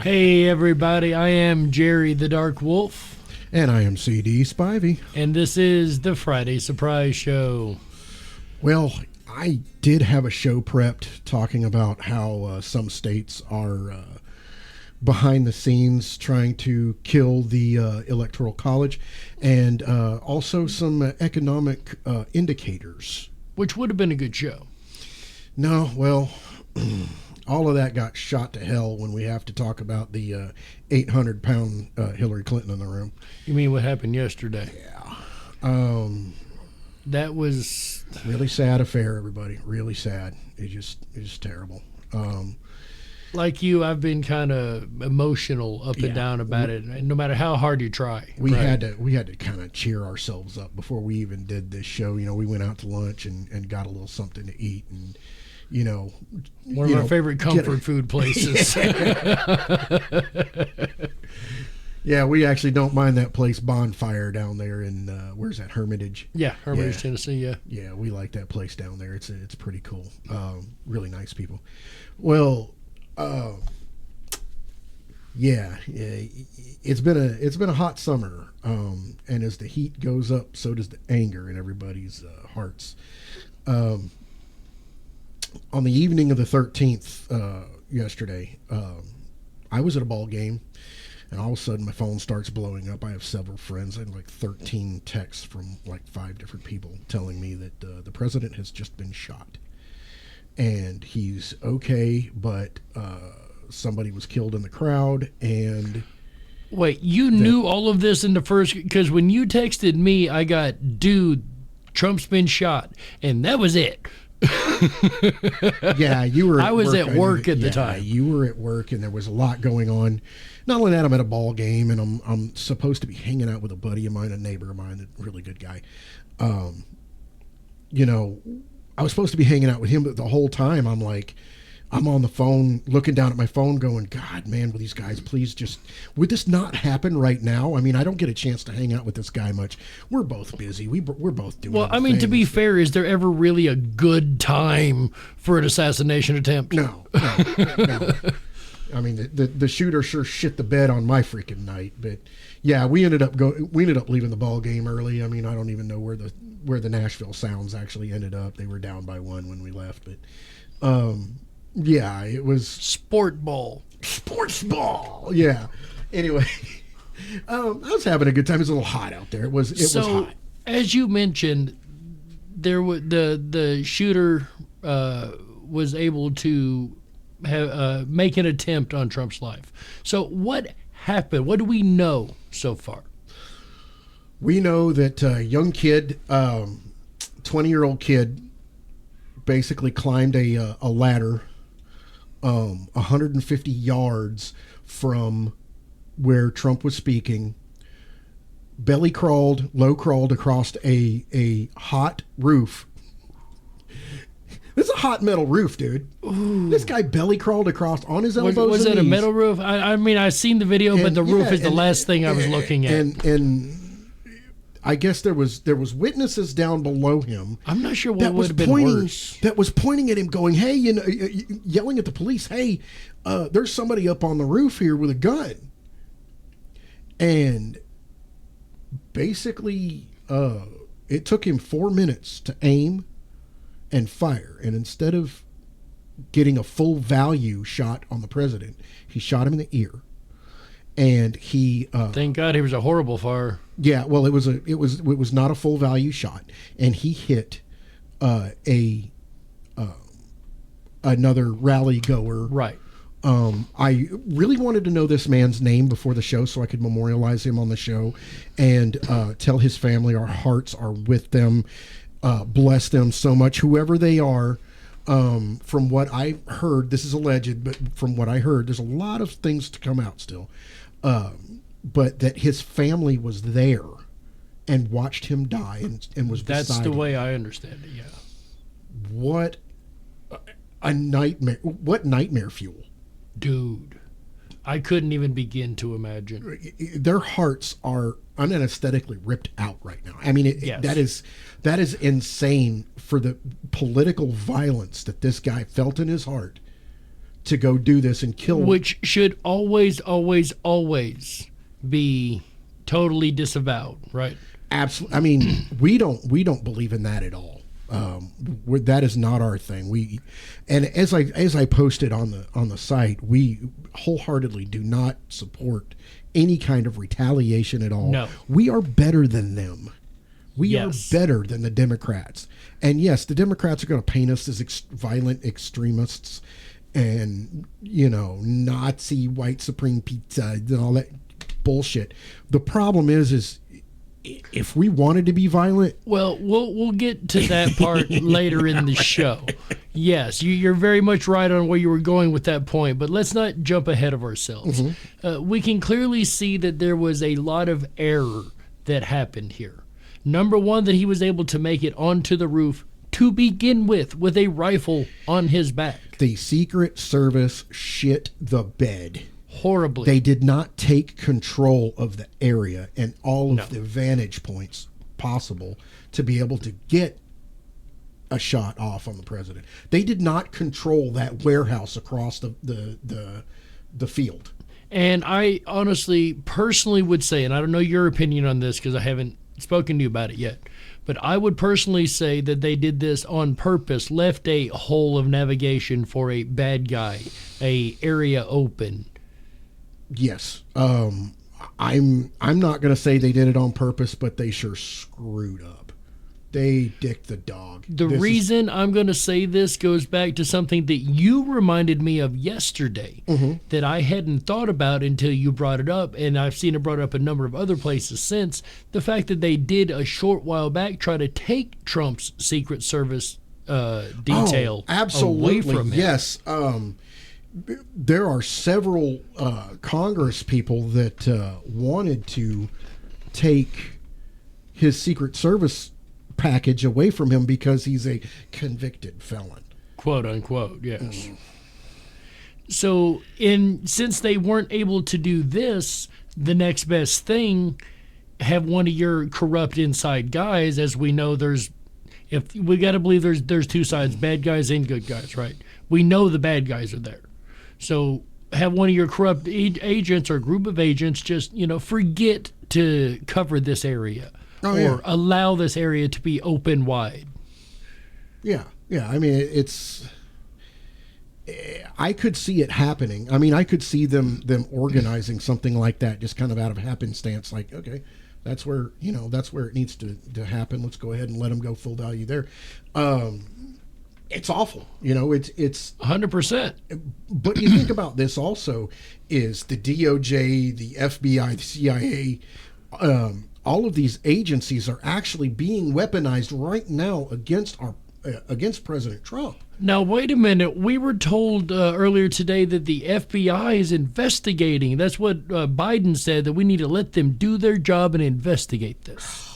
Hey everybody, I am Jerry the Dark Wolf. And I am CD Spivey. And this is the Friday Surprise Show. Well, I did have a show prepped talking about how some states are behind the scenes trying to kill the Electoral College, and also some economic indicators. Which would have been a good show. No, well, all of that got shot to hell when we have to talk about the 800-pound Hillary Clinton in the room. You mean what happened yesterday? Yeah. That was... Really sad affair, everybody. Really sad. It's just terrible. Like you, I've been kind of emotional up and down about it, no matter how hard you try. We had to kind of cheer ourselves up before we even did this show. You know, we went out to lunch and got a little something to eat, and one of our favorite comfort food places. Yeah, we actually don't mind that place, Bonfire, down there in where's that, Hermitage? Yeah, Hermitage, Tennessee. Yeah. Yeah, we like that place down there. It's pretty cool. Really nice people. Well, it's been a hot summer, and as the heat goes up, so does the anger in everybody's hearts. On the evening of the 13th, yesterday, I was at a ball game, and all of a sudden my phone starts blowing up. I have several friends. I had like 13 texts from like 5 different people telling me that the president has just been shot. And he's okay, but somebody was killed in the crowd. And wait, you knew all of this in the first? Because when you texted me, I got, dude, Trump's been shot, and that was it. Yeah, you were. I was at work at the time. You were at work, and there was a lot going on. Not only that, I'm at a ball game, and I'm supposed to be hanging out with a buddy of mine, a neighbor of mine, a really good guy. I was supposed to be hanging out with him, but the whole time I'm on the phone, looking down at my phone going, God, man, will these guys please just, would this not happen right now? I mean, I don't get a chance to hang out with this guy much. We're both busy. We're both doing Well, I mean, to be fair, is there ever really a good time for an assassination attempt? No. I mean, the shooter sure shit the bed on my freaking night, but yeah, we ended up leaving the ball game early. I mean, I don't even know where the Nashville Sounds actually ended up. They were down by 1 when we left, but yeah, it was sports ball. Yeah. Anyway, I was having a good time. It was a little hot out there. It was hot. As you mentioned, there was the shooter was able to make an attempt on Trump's life. So what happened? What do we know so far? We know that a young kid, 20-year-old kid, basically climbed a ladder 150 yards from where Trump was speaking, low crawled across a hot roof. This is a hot metal roof, dude. Ooh. This guy belly crawled across on his elbows. Was and it knees. A metal roof? I mean, I've seen the video, but the roof is the last thing I was looking at. And I guess there was witnesses down below him. I'm not sure what would have been worse. That was pointing at him, going, "Hey," yelling at the police, "Hey, there's somebody up on the roof here with a gun." And basically, it took him 4 minutes to aim and fire, and instead of getting a full value shot on the president, he shot him in the ear. And he thank God he was a horrible fire. Yeah, well, it was not a full value shot, and he hit another rally goer. Right. I really wanted to know this man's name before the show so I could memorialize him on the show and tell his family our hearts are with them. Bless them so much, whoever they are. From what I heard, this is alleged, but from what I heard, there's a lot of things to come out still. But that his family was there and watched him die and was beside him. That's the way I understand it, yeah. What a nightmare. What nightmare fuel. Dude. I couldn't even begin to imagine. Their hearts are unanesthetically ripped out right now. I mean, yes. that is insane for the political violence that this guy felt in his heart to go do this and kill. Which should always, always, always be totally disavowed, right? Absolutely. I mean, we don't believe in that at all. That is not our thing. And as I posted on the site, we wholeheartedly do not support any kind of retaliation at all. No. We are better than them. We Yes. are better than the Democrats. And yes, the Democrats are going to paint us as violent extremists and, Nazi white supreme pizza and all that bullshit. The problem is if we wanted to be violent. Well, we'll get to that part later in the show. Yes, you're very much right on where you were going with that point, but let's not jump ahead of ourselves. We can clearly see that there was a lot of error that happened here. Number one, that he was able to make it onto the roof to begin with a rifle on his back. The Secret Service shit the bed. Horribly. They did not take control of the area and all of the vantage points possible to be able to get a shot off on the president. They did not control that warehouse across the field. And I honestly, personally would say, and I don't know your opinion on this because I haven't spoken to you about it yet, but I would personally say that they did this on purpose, left a hole of navigation for a bad guy, a area open. Yes. I'm not going to say they did it on purpose, but they sure screwed up. They dicked the dog. The reason I'm going to say this goes back to something that you reminded me of yesterday that I hadn't thought about until you brought it up, and I've seen it brought up a number of other places since. The fact that they did a short while back try to take Trump's Secret Service detail away from him. Yes. There are several Congress people that wanted to take his Secret Service package away from him because he's a convicted felon, quote unquote. Yes. So since they weren't able to do this, the next best thing, have one of your corrupt inside guys, as we know if we got to believe there's two sides, bad guys and good guys, right? We know the bad guys are there. So have one of your corrupt agents or group of agents just, forget to cover this area or allow this area to be open wide. Yeah. Yeah. I mean, I could see it happening. I mean, I could see them organizing something like that just kind of out of happenstance. Like, okay, that's where it needs to happen. Let's go ahead and let them go full value there. It's awful. It's 100%. But you think about this also is the DOJ, the FBI, the CIA, all of these agencies are actually being weaponized right now against President Trump. Now, wait a minute. We were told earlier today that the FBI is investigating. That's what Biden said, that we need to let them do their job and investigate this.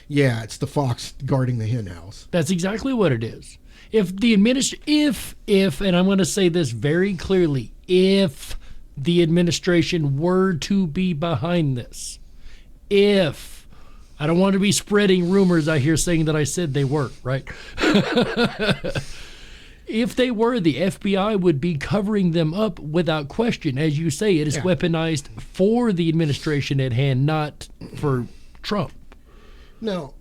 Yeah, it's the fox guarding the hen house. That's exactly what it is. If the and I'm going to say this very clearly, if the administration were to be behind this, I don't want to be spreading rumors I hear saying that I said they were, right? If they were, the FBI would be covering them up without question. As you say, it is weaponized for the administration at hand, not for Trump. Now,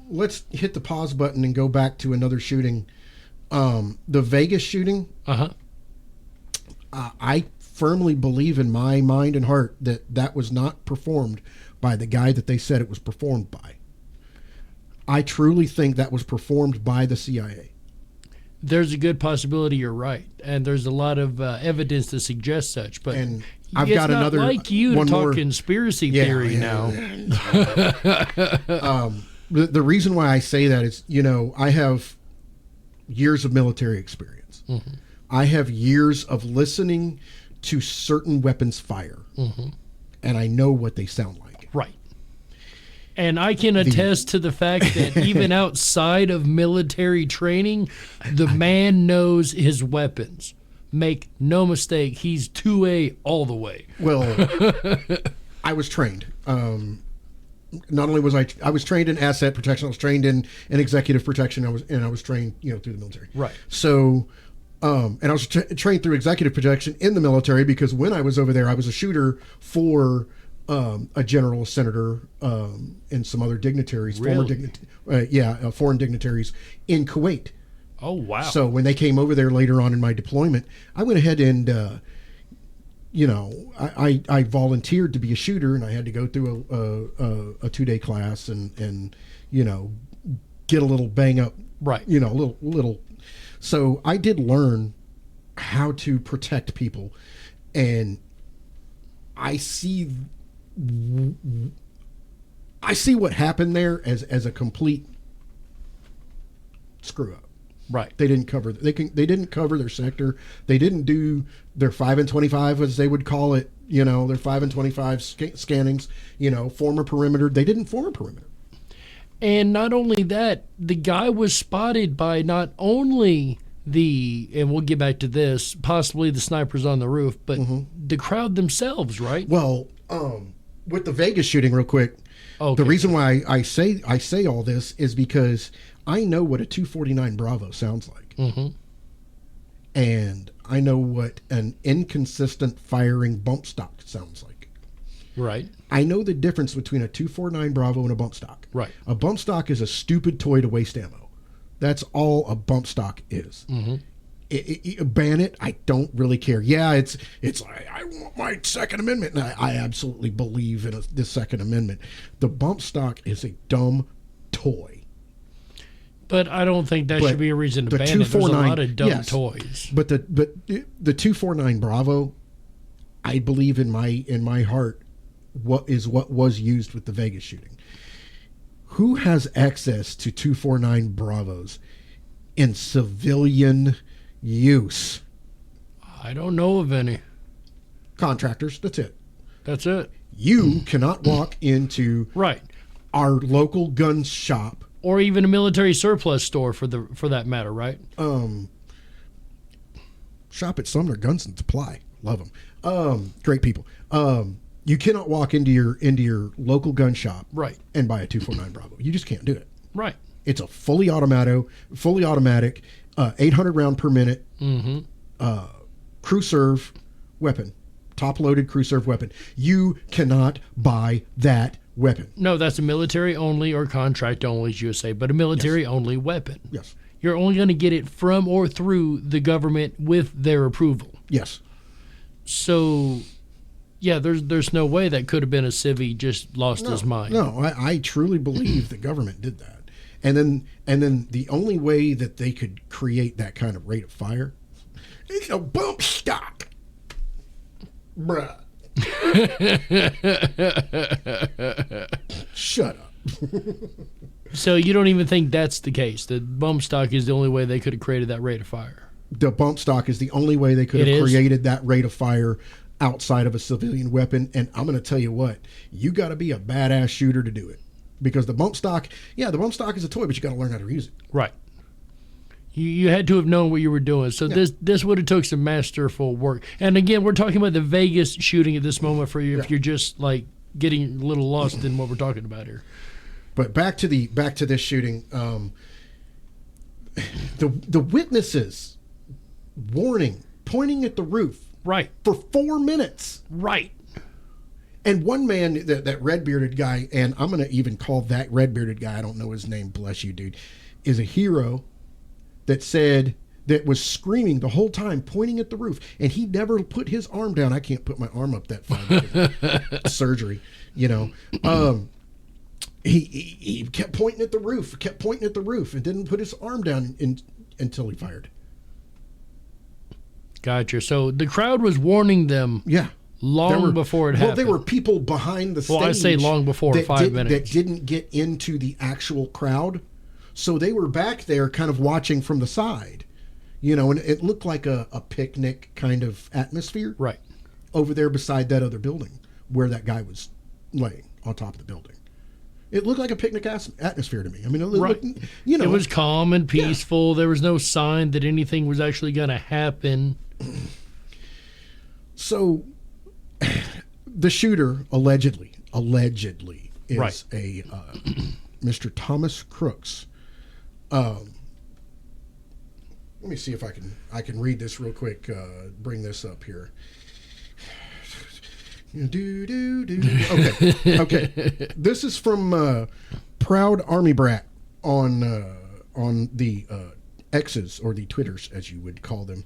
let's hit the pause button and go back to another shooting. The Vegas shooting. I firmly believe in my mind and heart that was not performed by the guy that they said it was performed by. I truly think that was performed by the CIA. There's a good possibility you're right, and there's a lot of evidence to suggest such. But and I've it's got not another like you to talk more conspiracy theory now. The reason why I say that is, I have years of military experience. I have years of listening to certain weapons fire, and I know what they sound like. Right. And I can attest to the fact that even outside of military training, the man knows his weapons. Make no mistake, he's 2A all the way. Well, I was trained. Not only was I was trained in asset protection, I was trained in executive protection. I was trained, through the military. Right. So, And I was trained through executive projection in the military because when I was over there, I was a shooter for a general, a senator, and some other dignitaries, Really? foreign dignitaries in Kuwait. Oh, wow. So when they came over there later on in my deployment, I went ahead and, I volunteered to be a shooter, and I had to go through a 2-day class and get a little bang up, Right. a little. So I did learn how to protect people, and I see what happened there as a complete screw up. Right. They didn't cover. They didn't cover their sector. They didn't do their 5 and 25, as they would call it. Their 5 and 25 scannings. Form a perimeter. They didn't form a perimeter. And not only that, the guy was spotted by not only and we'll get back to this, possibly the snipers on the roof, but the crowd themselves, right? Well, with the Vegas shooting, real quick, Okay. the reason why I say all this is because I know what a 249 Bravo sounds like, and I know what an inconsistent firing bump stock sounds like. Right. I know the difference between a 249 Bravo and a bump stock. Right. A bump stock is a stupid toy to waste ammo. That's all a bump stock is. Ban it. I don't really care. Yeah, it's I want my Second Amendment, and I absolutely believe in the Second Amendment. The bump stock is a dumb toy. But I don't think that But should be a reason to the ban it. There's a 249 lot of dumb yes. toys. But the 249 Bravo, I believe in my heart, what was used with the Vegas shooting. Who has access to 249 Bravos in civilian use? I don't know of any. Contractors, that's it. That's it. You cannot walk into Right. our local gun shop. Or even a military surplus store for that matter, right? Shop at Sumner Guns and Supply. Love them. Great people. You cannot walk into your local gun shop, Right. and buy a 249 Bravo. You just can't do it. Right. It's a fully automatic, 800 round per minute, crew serve weapon, top loaded crew serve weapon. You cannot buy that weapon. No, that's a military only or contract only, as you say, but a military only weapon. Yes. You're only going to get it from or through the government with their approval. Yes. So, yeah, there's no way that could have been a civvy just lost his mind. No, I truly believe the government did that. And then the only way that they could create that kind of rate of fire is a bump stock. Bruh. Shut up. So you don't even think that's the case? The bump stock is the only way they could have created that rate of fire? The bump stock is the only way they could have created that rate of fire outside of a civilian weapon. And I'm going to tell you what, you got to be a badass shooter to do it. Because the bump stock is a toy, but you got to learn how to use it. Right. You had to have known what you were doing. So this would have took some masterful work. And again, we're talking about the Vegas shooting at this moment for you if you're just like getting a little lost in what we're talking about here. But back to this shooting, the witnesses warning, pointing at the roof, Right. for 4 minutes. Right. And one man, that red-bearded guy, and I'm going to even call that red-bearded guy, I don't know his name, bless you, dude, is a hero that was screaming the whole time, pointing at the roof. And he never put his arm down. I can't put my arm up that far because of surgery, He kept pointing at the roof, and didn't put his arm down until he fired. Gotcha. So the crowd was warning them. Yeah. Long before it happened. Well, there were people behind the stage. Well, I say long before, 5 minutes. That didn't get into the actual crowd. So they were back there kind of watching from the side. And it looked like a picnic kind of atmosphere. Right. Over there beside that other building where that guy was laying on top of the building. It looked like a picnic atmosphere to me. I mean, it looked, It was calm and peaceful. Yeah. There was no sign that anything was actually going to happen. So the shooter allegedly is a Mr. Thomas Crooks. Let me see if I can read this real quick. Bring this up here. Okay. This is from Proud Army Brat on the X's, or the Twitters as you would call them.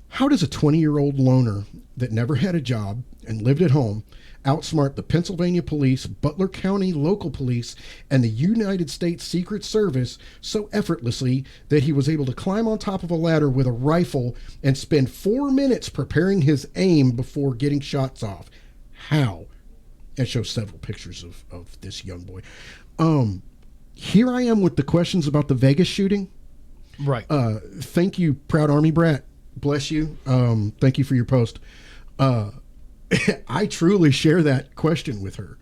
How does a 20-year-old loner that never had a job and lived at home outsmart the Pennsylvania police, Butler County local police, and the United States Secret Service so effortlessly that he was able to climb on top of a ladder with a rifle and spend 4 minutes preparing his aim before getting shots off? How? And shows several pictures of this young boy. Here I am with the questions about the Vegas shooting. Right. Thank you, Proud Army Brat. Bless you. Thank you for your post. I truly share that question with her.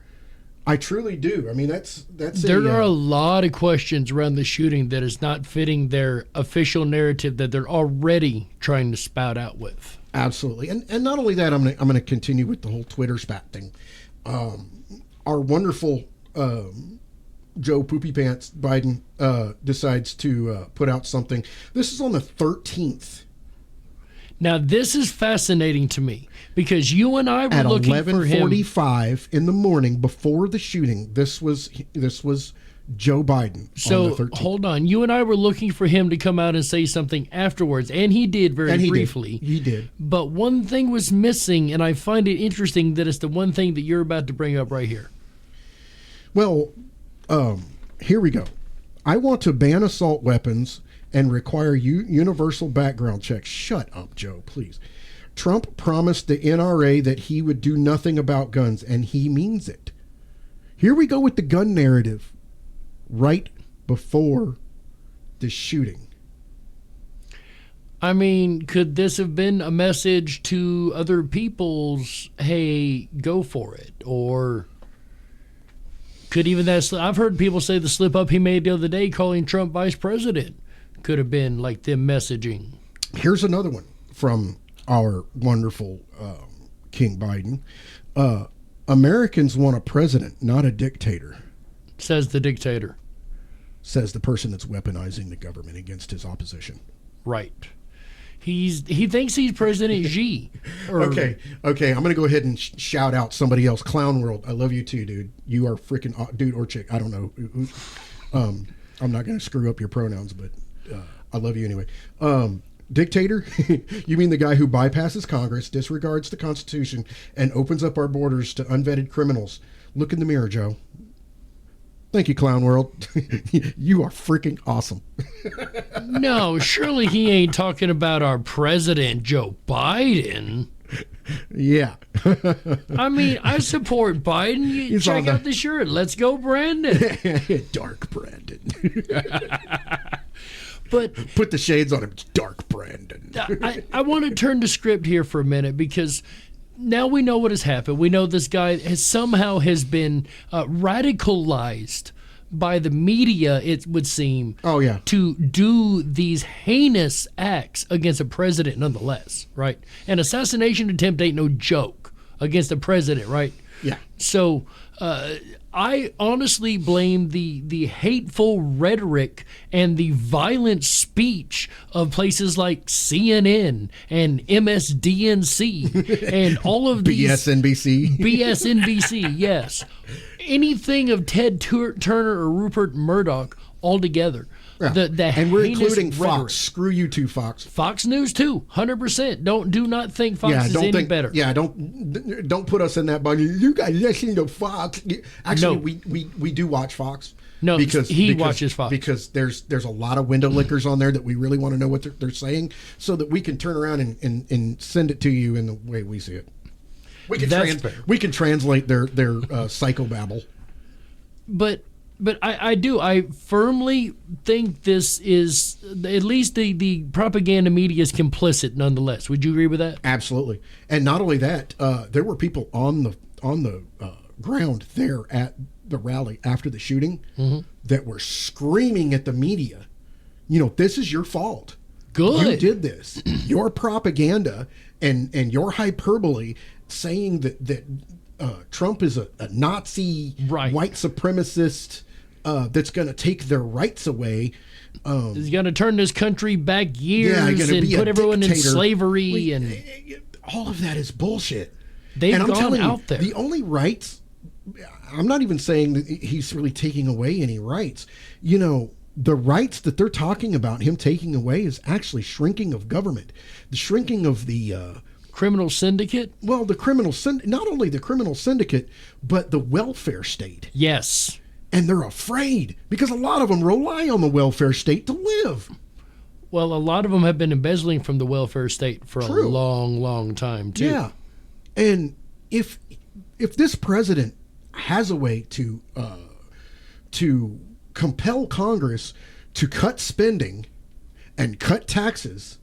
I truly do. I mean, that's. There are a lot of questions around the shooting that is not fitting their official narrative that they're already trying to spout out with. Absolutely, and not only that, I'm gonna continue with the whole Twitter spat thing. Our wonderful Joe Poopy Pants Biden decides to put out something. This is on the 13th. Now, this is fascinating to me because you and I were at looking for him. 11:45 in the morning before the shooting. This was Joe Biden. So on the 13th. hold on, you and I were looking for him to come out and say something afterwards, and he did very briefly. He did. But one thing was missing, and I find it interesting that it's the one thing that you're about to bring up right here. Well, here we go. I want to ban assault weapons and require universal background checks. Shut up, Joe, please. Trump promised the NRA that he would do nothing about guns, and he means it. Here we go with the gun narrative right before the shooting. I mean, could this have been a message to other people's, hey, go for it? Or could even that, I've heard people say the slip up he made the other day calling Trump vice president could have been like them messaging. Here's another one from our wonderful King Biden. Americans want a president, not a dictator. Says the dictator. Says the person that's weaponizing the government against his opposition. Right. He thinks he's President Xi. Okay. I'm going to go ahead and shout out somebody else. Clown World, I love you too, dude. You are freaking dude or chick. I don't know. I'm not going to screw up your pronouns, but I love you anyway. Dictator? You mean the guy who bypasses Congress, disregards the Constitution, and opens up our borders to unvetted criminals? Look in the mirror, Joe. Thank you, Clown World. You are freaking awesome. No, surely he ain't talking about our president, Joe Biden. Yeah. I mean, I support Biden. You check out the shirt. Let's go, Brandon. Dark Brandon. But put the shades on him. It's Dark Brandon. I want to turn the script here for a minute because now we know what has happened. We know this guy has been radicalized by the media, it would seem. Oh, yeah. To do these heinous acts against a president nonetheless, right? An assassination attempt ain't no joke against the president, right? Yeah. So I honestly blame the hateful rhetoric and the violent speech of places like CNN and MSDNC and all of these BSNBC, yes. Anything of Ted Turner or Rupert Murdoch altogether. Yeah. And we're including Fox. Rhetoric. Screw you too, Fox. Fox News too, 100%. Do not think Fox is any better. Yeah, don't put us in that bucket. You guys listen to Fox. Actually, no. we do watch Fox. No, because he watches Fox. Because there's a lot of window lickers on there that we really want to know what they're saying, so that we can turn around and send it to you in the way we see it. We can translate their psychobabble. But I firmly think this is, at least the propaganda media is complicit nonetheless. Would you agree with that? Absolutely. And not only that, there were people on the ground there at the rally after the shooting that were screaming at the media, this is your fault. Good. You did this. Your propaganda and your hyperbole saying that Trump is a Nazi, right, white supremacist, that's going to take their rights away. He's going to turn this country back years gonna and be a put everyone in dictator. slavery. And all of that is bullshit. they've And I'm gone telling out you, there. the only rights, I'm not even saying that he's really taking away any rights. You know, the rights that they're talking about him taking away is actually shrinking of government, the shrinking of the Criminal syndicate? well, not only the criminal syndicate, but the welfare state. Yes. And they're afraid because a lot of them rely on the welfare state to live. Well, a lot of them have been embezzling from the welfare state for a True. long, long time, too. Yeah. And if this president has a way to compel Congress to cut spending and cut taxes,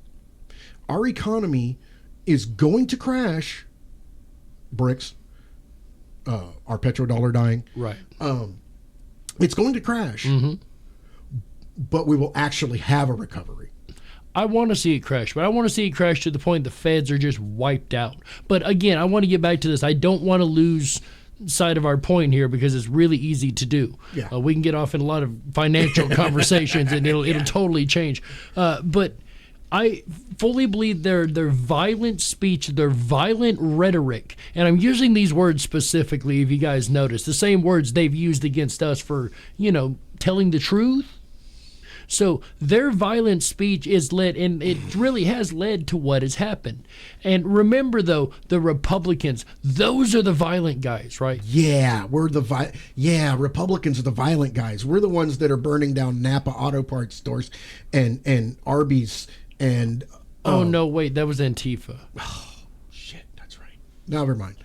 our economy is going to crash. Bricks, our petrodollar dying. Right. It's going to crash, but we will actually have a recovery. I want to see it crash, but I want to see it crash to the point the feds are just wiped out. But again, I want to get back to this. I don't want to lose sight of our point here because it's really easy to do. Yeah. We can get off in a lot of financial conversations and it'll totally change. But I fully believe their violent speech, their violent rhetoric, and I'm using these words specifically if you guys notice, the same words they've used against us for, telling the truth. So their violent speech is led, and it really has led to what has happened. And remember, though, the Republicans, those are the violent guys, right? Yeah, Republicans are the violent guys. We're the ones that are burning down Napa Auto Parts stores and Arby's and... oh, no, wait, that was Antifa. Oh, shit, that's right. Never mind.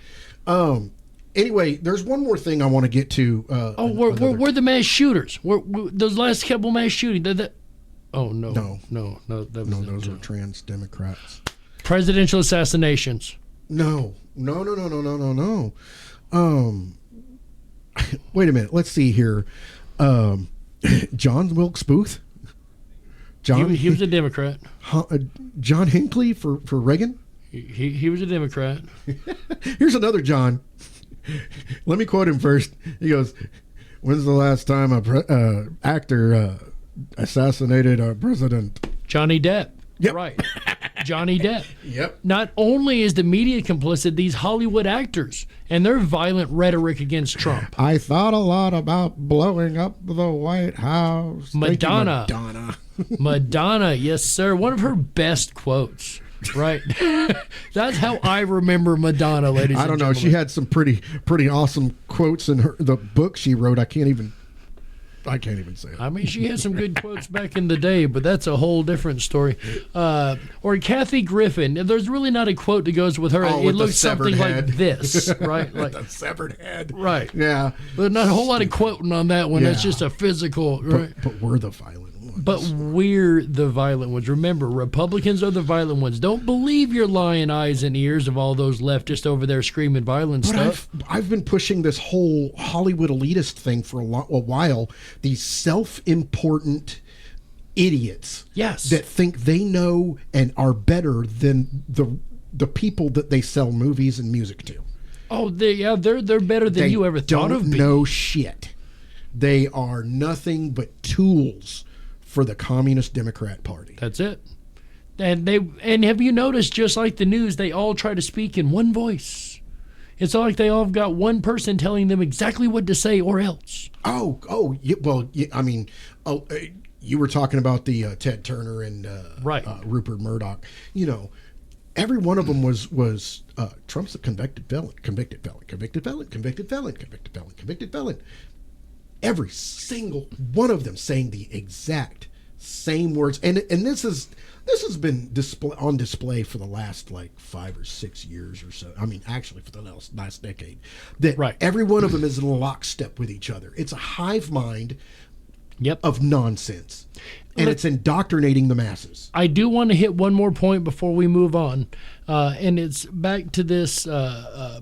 Anyway, there's one more thing I want to get to. We're the mass shooters. We're those last couple mass shootings. Oh, no. No. Those are trans Democrats. Presidential assassinations. No. Wait a minute. Let's see here. John Wilkes Booth? He was a Democrat. John Hinckley for Reagan? He was a Democrat. Here's another John. Let me quote him first. He goes, "When's the last time a actor assassinated a president?" Johnny Depp. Yep. Right. Johnny Depp. Yep. Not only is the media complicit, these Hollywood actors and their violent rhetoric against Trump. I thought a lot about blowing up the White House. Madonna. Madonna. Yes, sir. One of her best quotes. Right. That's how I remember Madonna, ladies and gentlemen. I don't know. She had some pretty awesome quotes in the book she wrote. I can't even say it. I mean, she had some good quotes back in the day, but that's a whole different story. Or Kathy Griffin. There's really not a quote that goes with her. It looks something like this, right? Like the severed head. Right. Yeah. But not a whole lot of quoting on that one. Yeah. That's just a physical, right? But we're the violent ones. But we're the violent ones. Remember, Republicans are the violent ones. Don't believe your lying eyes and ears of all those leftists over there screaming violent stuff. I've been pushing this whole Hollywood elitist thing for a while. These self-important idiots, yes, that think they know and are better than the people that they sell movies and music to. Oh, they're better than you ever thought of. They don't know shit. They are nothing but tools for the Communist Democrat Party. That's it. And have you noticed, just like the news, they all try to speak in one voice. It's all like they all have got one person telling them exactly what to say or else. You were talking about the Ted Turner and right. Rupert Murdoch. Every one of them was Trump's a convicted felon. Every single one of them saying the exact same words, and this has been on display for the last 5 or 6 years or so. I mean, actually, for the last decade. That right. Every one of them is in lockstep with each other. It's a hive mind. Yep. Of nonsense, and it's indoctrinating the masses. I do want to hit one more point before we move on, and it's back to this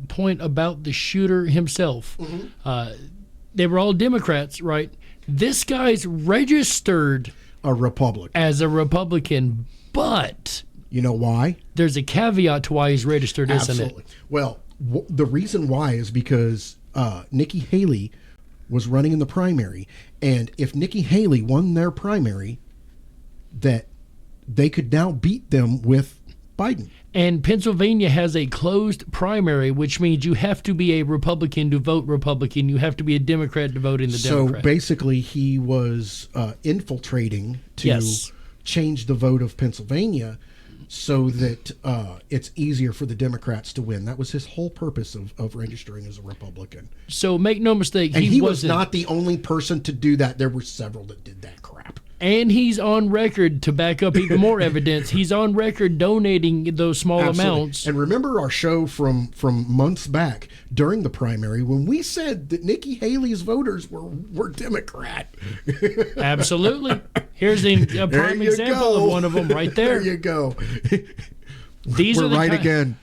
point about the shooter himself. Mm-hmm. They were all Democrats, right? This guy's registered a Republican as a Republican, but you know why? There's a caveat to why he's registered, isn't it? Well, the reason why is because Nikki Haley was running in the primary, and if Nikki Haley won their primary, that they could now beat them with Biden. And Pennsylvania has a closed primary, which means you have to be a Republican to vote Republican. You have to be a Democrat to vote in the Democrat. So basically, he was infiltrating to Yes. change the vote of Pennsylvania so that it's easier for the Democrats to win. That was his whole purpose of registering as a Republican. So make no mistake, And he was wasn't. not the only person to do that. There were several that did that crap. And he's on record to back up even more evidence. He's on record donating those small Absolutely. amounts. And remember our show from months back during the primary when we said that Nikki Haley's voters were Democrat. Absolutely. Here's a prime example of one of them right there. There you go. These We're are the right kind, again.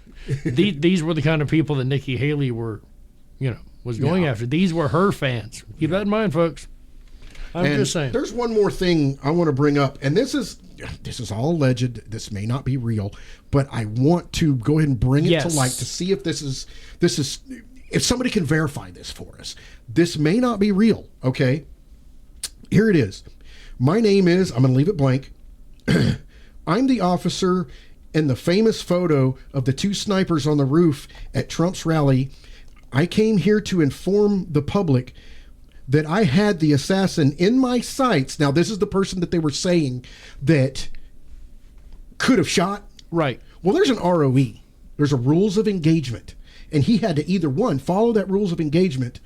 These were the kind of people that Nikki Haley was going after. These were her fans. Keep that in mind, folks. I'm And just saying. there's one more thing I want to bring up, and this is all alleged. This may not be real, but I want to go ahead and bring it to light to see if this is if somebody can verify this for us. This may not be real. Okay, here it is. My name is. I'm going to leave it blank. I'm the officer in the famous photo of the two snipers on the roof at Trump's rally. I came here to inform the public that I had the assassin in my sights. Now, this is the person that they were saying that could have shot. Right. Well, there's an ROE. There's a rules of engagement. And he had to either, one, follow that rules of engagement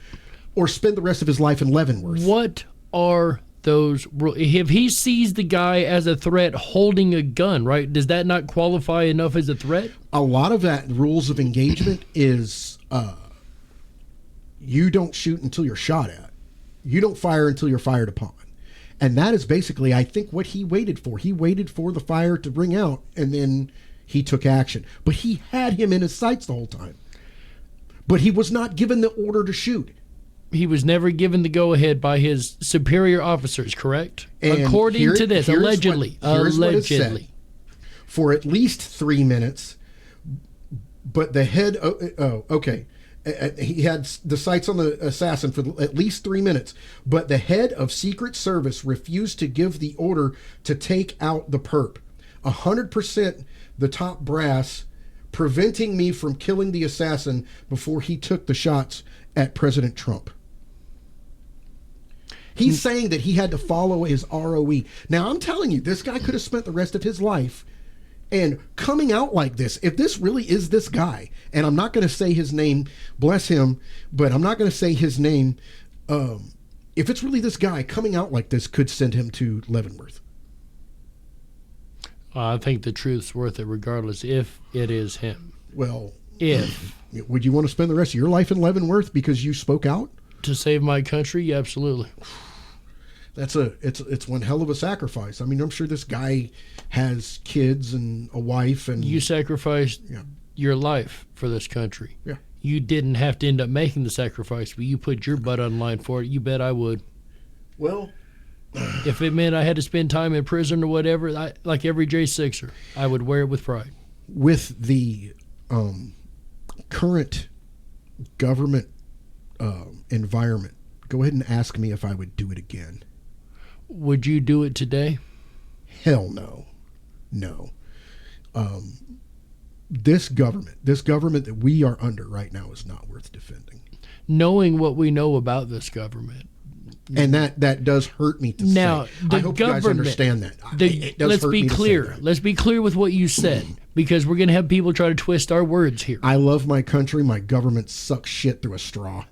or spend the rest of his life in Leavenworth. What are those rules? If he sees the guy as a threat holding a gun, right, does that not qualify enough as a threat? A lot of that rules of engagement is you don't shoot until you're shot at. You don't fire until you're fired upon. And that is basically, I think, what he waited for. He waited for the fire to bring out, and then he took action. But he had him in his sights the whole time. But he was not given the order to shoot. He was never given the go-ahead by his superior officers, correct? And According to this, here's allegedly. Here's what it said. Allegedly. For at least 3 minutes, but the head... okay. He had the sights on the assassin for at least 3 minutes, but the head of Secret Service refused to give the order to take out the perp. 100% the top brass, preventing me from killing the assassin before he took the shots at President Trump. He's saying that he had to follow his ROE. Now, I'm telling you, this guy could have spent the rest of his life. And coming out like this, if this really is this guy, and I'm not going to say his name, bless him, but I'm not going to say his name. If it's really this guy, coming out like this could send him to Leavenworth. I think the truth's worth it regardless if it is him. Well, If. would you want to spend the rest of your life in Leavenworth because you spoke out? To save my country? Yeah, absolutely. It's one hell of a sacrifice. I mean, I'm sure this guy has kids and a wife, and You sacrificed your life for this country. Yeah. You didn't have to end up making the sacrifice, but you put your butt on the line for it. You bet I would. Well, If it meant I had to spend time in prison or whatever, like every J6er, I would wear it with pride. with the current government environment, go ahead and ask me if I would do it again. Would you do it today? Hell no. No. This government that we are under right now is not worth defending. Knowing what we know about this government. And that does hurt me to Now, say. the I hope you guys government- understand that. It does Let's hurt be me to say clear. that. Let's be clear with what you said, because we're going to have people try to twist our words here. I love my country. My government sucks shit through a straw.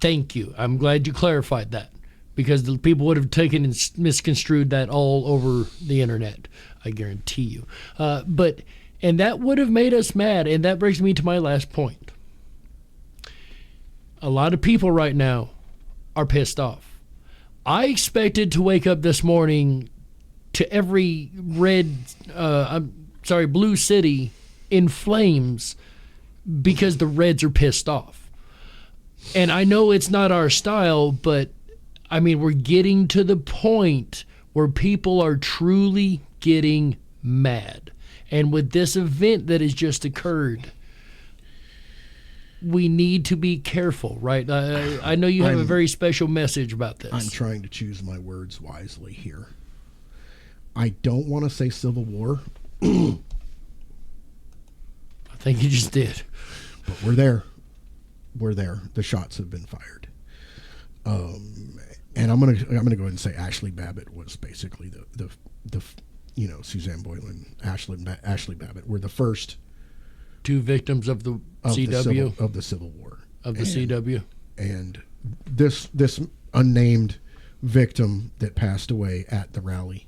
Thank you. I'm glad you clarified that, because the people would have taken and misconstrued that all over the internet. I guarantee you. And that would have made us mad. And that brings me to my last point. A lot of people right now are pissed off. I expected to wake up this morning to every blue city in flames because the Reds are pissed off. And I know it's not our style, but I mean, we're getting to the point where people are truly getting mad. And with this event that has just occurred, we need to be careful, right? I know you have a very special message about this. I'm trying to choose my words wisely here. I don't want to say civil war. I think you just did. But we're there. We're there. The shots have been fired. And I'm gonna go ahead and say Ashley Babbitt was basically the Suzanne Boylan, Ashley Babbitt were the first two victims of the CW of the Civil War CW, and this unnamed victim that passed away at the rally.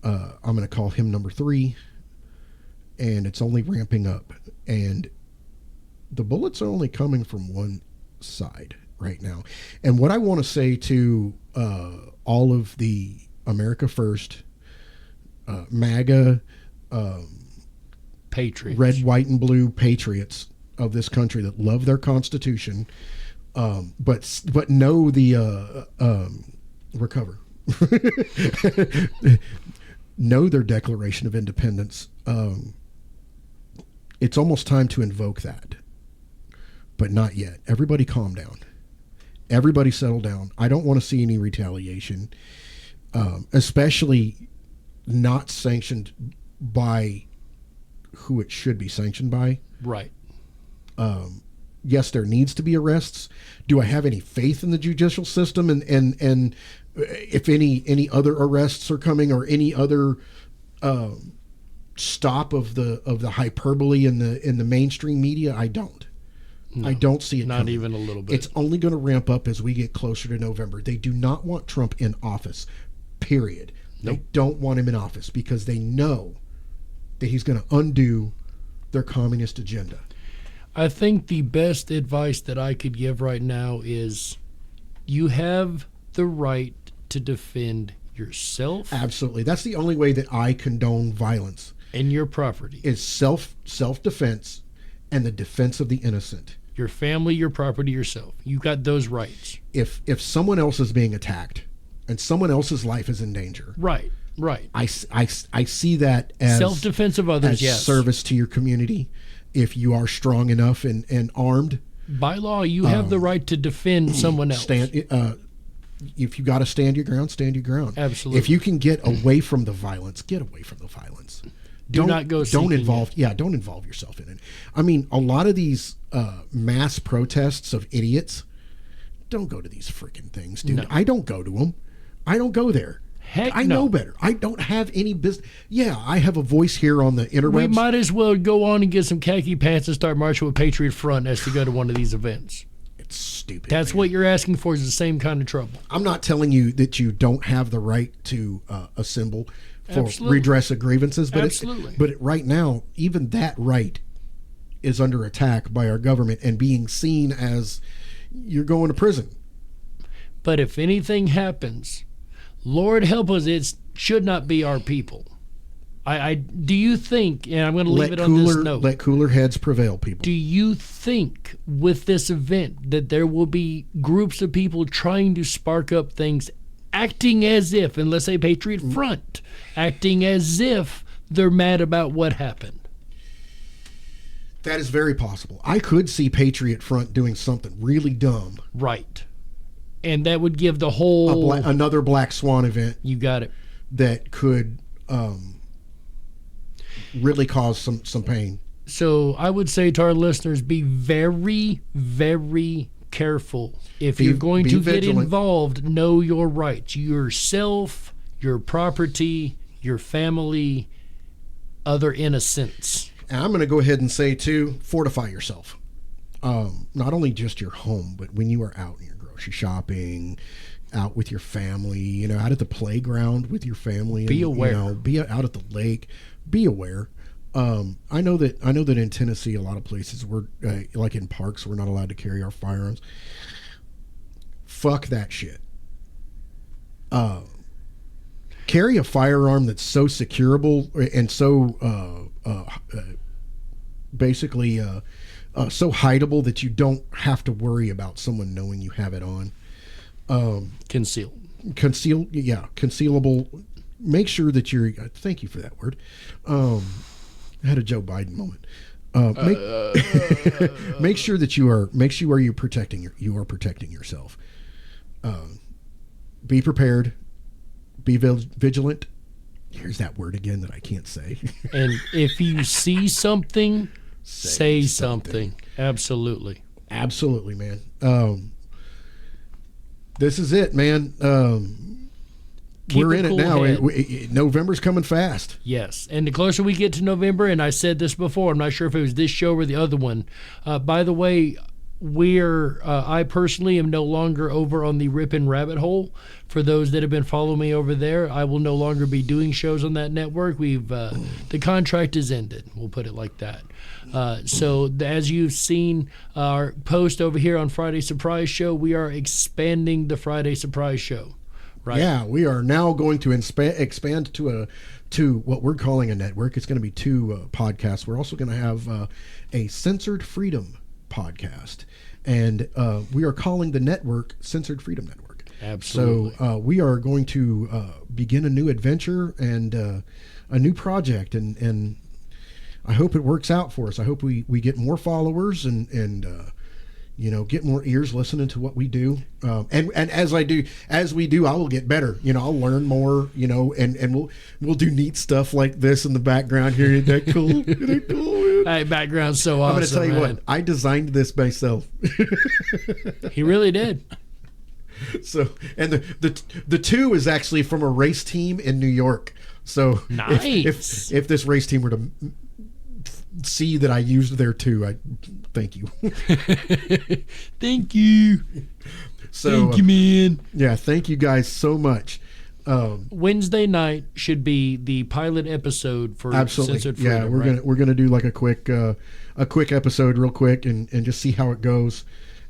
I'm going to call him number 3, and it's only ramping up, and the bullets are only coming from one side right now. And what I want to say to all of the America First, MAGA, patriots, red, white, and blue patriots of this country that love their Constitution, but know the recover, know their Declaration of Independence. It's almost time to invoke that, but not yet. Everybody calm down. Everybody settle down. I don't want to see any retaliation, especially not sanctioned by who it should be sanctioned by. Right. Yes, there needs to be arrests. Do I have any faith in the judicial system and if any other arrests are coming or any other stop of the hyperbole in the mainstream media? I don't. No, I don't see it not coming. Even a little bit. It's only going to ramp up as we get closer to November. They do not want Trump in office, period. Nope. They don't want him in office because they know that he's going to undo their communist agenda. I think the best advice that I could give right now is you have the right to defend yourself. Absolutely. That's the only way that I condone violence. And your property. Is self-defense and the defense of the innocent. Your family, your property, yourself. You've got those rights. If someone else is being attacked and someone else's life is in danger. Right. I see that as self-defense of others, as yes. Service to your community. If you are strong enough and armed. By law, you have the right to defend someone else. If you got to stand your ground, stand your ground. Absolutely. If you can get away from the violence, get away from the violence. Don't involve yourself in it. I mean, a lot of these mass protests of idiots, don't go to these freaking things, dude. No. I don't go to them. I don't go there. Heck I know better. I don't have any business. Yeah, I have a voice here on the interwebs. We might as well go on and get some khaki pants and start marching with Patriot Front as to go to one of these events. It's stupid. That's what you're asking for is the same kind of trouble. I'm not telling you that you don't have the right to assemble for Absolutely. redress of grievances. But Absolutely. Right now, even that right is under attack by our government and being seen as you're going to prison. But if anything happens, Lord help us, it should not be our people. Do you think, and I'm going to leave it on this note. Let cooler heads prevail, people. Do you think with this event that there will be groups of people trying to spark up things, acting as if, and let's say Patriot Front, acting as if they're mad about what happened? That is very possible. I could see Patriot Front doing something really dumb. Right. And that would give the whole... another Black Swan event. You got it. That could really cause some pain. So I would say to our listeners, be very, very careful. If you're going to get involved, know your rights. Yourself, your property, your family, other innocents. And I'm going to go ahead and say, too, fortify yourself. Not only just your home, but when you are out and you're grocery shopping, out with your family, out at the playground with your family. Be aware. Be out at the lake. Be aware. I know that in Tennessee, a lot of places we're like in parks, we're not allowed to carry our firearms. Fuck that shit. Carry a firearm that's so securable and so basically so hideable that you don't have to worry about someone knowing you have it on. Concealable. Make sure that you're. Thank you for that word. I had a Joe Biden moment. Make sure that you're protecting yourself. Be prepared. Be vigilant. Here's that word again that I can't say. And if you see something, say something. Absolutely. Absolutely, man. This is it, man. We're in it now. November's coming fast. Yes. And the closer we get to November, and I said this before, I'm not sure if it was this show or the other one. By the way, I personally am no longer over on the Rippin' Rabbit Hole. For those that have been following me over there, I will no longer be doing shows on that network. The contract is ended. We'll put it like that. So as you've seen our post over here on Friday Surprise Show, we are expanding the Friday Surprise Show. Right. Yeah, we are now going to expand to what we're calling a network. It's going to be 2 podcasts. We're also going to have a Censored Freedom podcast, and we are calling the network Censored Freedom Network. Absolutely. So we are going to begin a new adventure and a new project, and I hope it works out for us. I hope we get more followers and get more ears listening to what we do. And as we do, I will get better. I'll learn more. And we'll do neat stuff like this in the background here. Isn't that cool? Isn't that cool? Hey, background's so awesome. I'm going to tell you what, I designed this myself. He really did. So, and the 2 is actually from a race team in New York. So nice. if this race team were to see that I used there too, I thank you. Thank you. So, thank you, man. Yeah, thank you guys so much. Wednesday night should be the pilot episode for absolutely. Censored Freedom. Yeah, we're gonna do like a quick episode real quick and just see how it goes.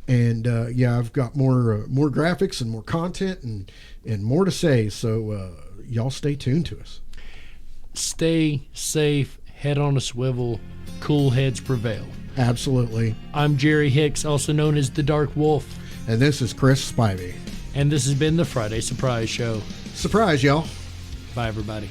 And I've got more graphics and more content and more to say. So y'all stay tuned to us. Stay safe. Head on a swivel. Cool heads prevail. Absolutely. I'm Jerry Hicks, also known as the Dark Wolf. And this is Chris Spivey. And this has been the Friday Surprise Show. Surprise, y'all. Bye, everybody.